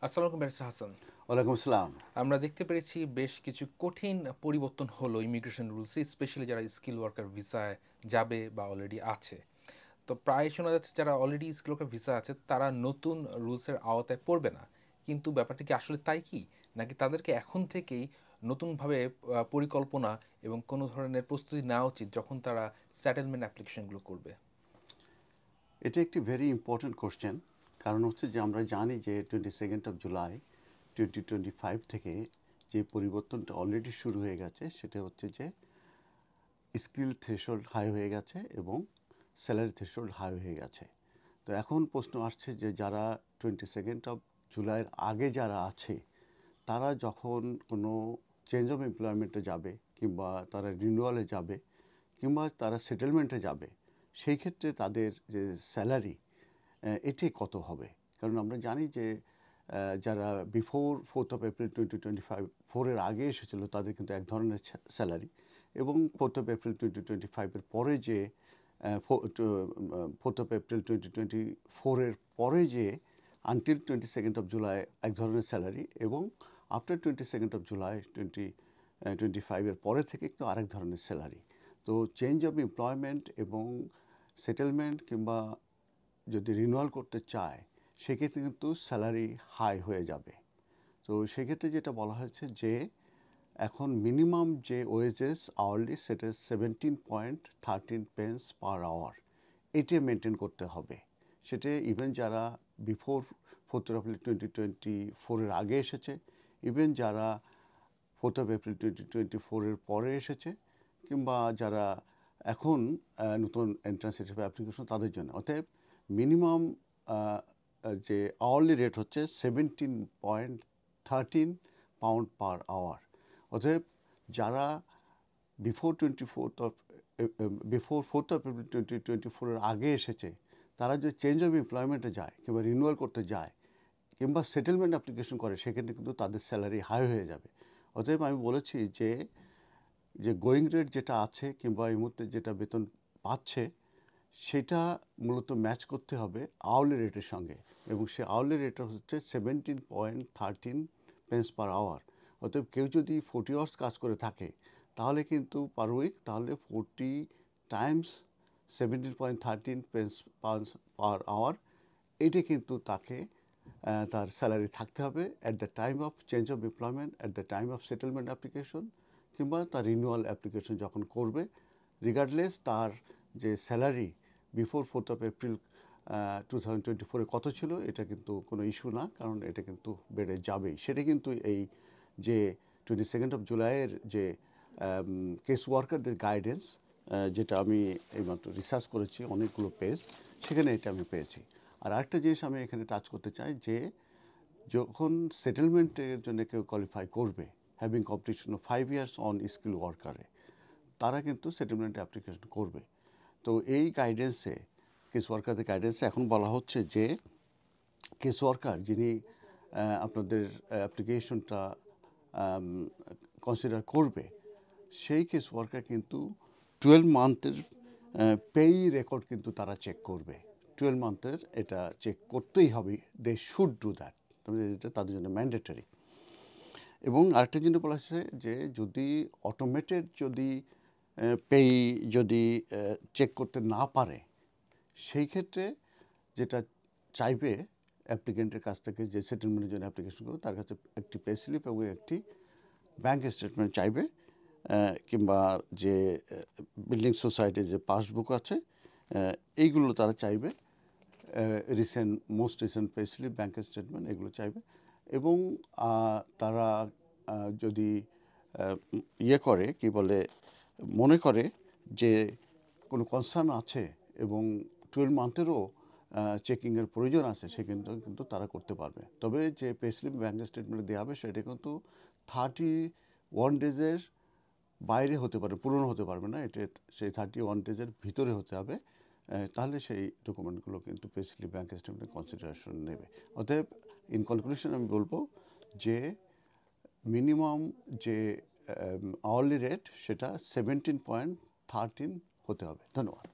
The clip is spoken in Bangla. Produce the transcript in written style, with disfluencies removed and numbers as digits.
আসসালামু আলাইকুম ব্যারিস্টার হাসান। ওয়ালাইকুম আসসালাম। আমরা দেখতে পেরেছি বেশ কিছু কঠিন পরিবর্তন হলো ইমিগ্রেশন রুলসে, স্পেশালি যারা স্কিল ওয়ার্কার ভিসায় যাবে বা অলরেডি আছে। তো প্রায় শোনা যাচ্ছে যারা অলরেডি স্কিল ওয়ার্কার ভিসা আছে তারা নতুন রুলসের আওতায় পড়বে না। কিন্তু ব্যাপারটা কি আসলে তাই কি? নাকি তাদেরকে এখন থেকেই নতুনভাবে পরিকল্পনা এবং কোনো ধরনের প্রস্তুতি নেওয়া উচিত যখন তারা সেটেলমেন্ট অ্যাপ্লিকেশনগুলো করবে? এটা একটি ভেরি ইম্পর্ট্যান্ট কোশ্চেন। কারণ হচ্ছে যে আমরা জানি যে 22nd জুলাই 2025 থেকে যে পরিবর্তনটা অলরেডি শুরু হয়ে গেছে সেটা হচ্ছে যে স্কিল থ্রেশহোল্ড হাই হয়ে গেছে এবং স্যালারি থ্রেশহোল্ড হাই হয়ে গেছে। তো এখন প্রশ্ন আসছে যে যারা 22nd জুলাইয়ের আগে যারা আছে তারা যখন কোনো চেঞ্জ অফ এমপ্লয়মেন্টে যাবে কিংবা তারা রিনিউয়ালে যাবে কিংবা তারা সেটেলমেন্টে যাবে, সেই ক্ষেত্রে তাদের যে স্যালারি এটি কত হবে। কারণ আমরা জানি যে যারা বিফোর 4th এপ্রিল 2025 4-এর আগে এসেছিল তাদের কিন্তু এক ধরনের স্যালারি, এবং 4th এপ্রিল 2025-এর পরে যে 4th এপ্রিল 2024-এর পরে যে আনটিল 22nd জুলাই এক ধরনের স্যালারি, এবং আফটার 22nd জুলাই 2025-এর পরে থেকে কিন্তু আরেক ধরনের স্যালারি। তো চেঞ্জ অফ এমপ্লয়মেন্ট এবং সেটেলমেন্ট কিংবা যদি রিনিউয়াল করতে চায় সেক্ষেত্রে কিন্তু স্যালারি হাই হয়ে যাবে। তো সেক্ষেত্রে যেটা বলা হয়েছে যে এখন মিনিমাম যে ওয়েজেস আওয়ারলি সেটা 17.13 পার আওয়ার, এটি মেনটেন করতে হবে। সেটা ইভেন যারা বিফোর 4th এপ্রিল 2024-এর আগে এসেছে, ইভেন যারা 4th এপ্রিল 2024-এর পরে এসেছে, কিংবা যারা এখন নতুন এন্ট্রান্স অ্যাপ্লিকেশন তাদের জন্য। অতএব মিনিমাম যে আওয়ারলি রেট হচ্ছে 17.13 পাউন্ড পার আওয়ার। অতএব যারা বিফোর 4th এপ্রিল 2024-এর আগে এসেছে তারা যে চেঞ্জ অফ এমপ্লয়মেন্টে যায় কিংবা রিনিউয়াল করতে যায় কিংবা সেটেলমেন্ট অ্যাপ্লিকেশন করে সেক্ষেত্রে কিন্তু তাদের স্যালারি হাই হয়ে যাবে। অতএব আমি বলেছি যে গোয়িং রেট যেটা আছে কিংবা এই মুহূর্তে যেটা বেতন পাচ্ছে সেটা মূলত ম্যাচ করতে হবে আওয়ারলি রেটের সঙ্গে, এবং সে আওয়ারলি রেটটা হচ্ছে 17.13 পার আওয়ার। অতএব কেউ যদি 40 আওয়ার্স কাজ করে থাকে তাহলে কিন্তু পার উইক, তাহলে 40 টাইমস 17.13 পার আওয়ার, এটা কিন্তু তাকে তার স্যালারি থাকতে হবে at the time of change of employment, at the time of settlement application কিংবা তার রিনিউয়াল অ্যাপ্লিকেশন যখন করবে, রিগার্ডলেস তার যে স্যালারি বিফোর 4th এপ্রিল 2024-এ কত ছিল এটা কিন্তু কোনো ইস্যু না, কারণ এটা কিন্তু বেড়ে যাবেই। সেটা কিন্তু এই যে 22nd জুলাইয়ের যে কেস ওয়ার্কারদের গাইডেন্স, যেটা আমি এইমাত্র রিসার্চ করেছি অনেকগুলো পেজ, সেখানে এটা আমি পেয়েছি। আর আরেকটা জিনিস আমি এখানে টাচ করতে চাই যে যখন সেটেলমেন্টের জন্য কেউ কোয়ালিফাই করবে having competition of 5 years on skill ওয়ার্কারে, তারা কিন্তু সেটেলমেন্ট অ্যাপ্লিকেশন করবে। তো এই গাইডেন্সে, কেস ওয়ার্কারদের গাইডেন্সে এখন বলা হচ্ছে যে কেস ওয়ার্কার যিনি আপনাদের অ্যাপ্লিকেশনটা কনসিডার করবে, সেই কেস ওয়ার্কার কিন্তু 12 মান্থের পেই রেকর্ড কিন্তু তারা চেক করবে। 12 মান্থের এটা চেক করতেই হবে, দে শুড ডু দ্যাট, এটা তাদের জন্য ম্যান্ডেটরি। এবং আরেকটা জিনিস বলা হচ্ছে যে যদি অটোমেটেড যদি পেই যদি চেক করতে না পারে, সেই ক্ষেত্রে যেটা চাইবে অ্যাপ্লিকেন্টের কাছ থেকে, যে সেটেলমেন্টের জন্য অ্যাপ্লিকেশন করবে তার কাছে একটি পে স্লিপ এবং একটি ব্যাঙ্ক স্টেটমেন্ট চাইবে, কিংবা যে বিল্ডিং সোসাইটির যে পাসবুক আছে এইগুলো তারা চাইবে, most recent pay slip, bank statement এগুলো চাইবে। এবং তারা যদি ইয়ে করে কি বলে মনে করে যে কোনো কনসার্ন আছে এবং 12 মান্থেরও চেকিংয়ের প্রয়োজন আছে, সে কিন্তু তারা করতে পারবে। তবে যে পে স্লিপ ব্যাঙ্ক স্টেটমেন্ট দেওয়া হবে সেটা কিন্তু 31 ডেজের বাইরে হতে পারে, পুরনো হতে পারবে না, এটা সেই 31 ডেজের ভিতরে হতে হবে। তাহলে সেই ডকুমেন্টগুলো কিন্তু pay slip bank statement consideration নেবে। অতএব ইন কনক্লুশন আমি বলবো যে মিনিমাম যে আওয়ারলি রেট সেটা 17.13 হতে হবে। ধন্যবাদ।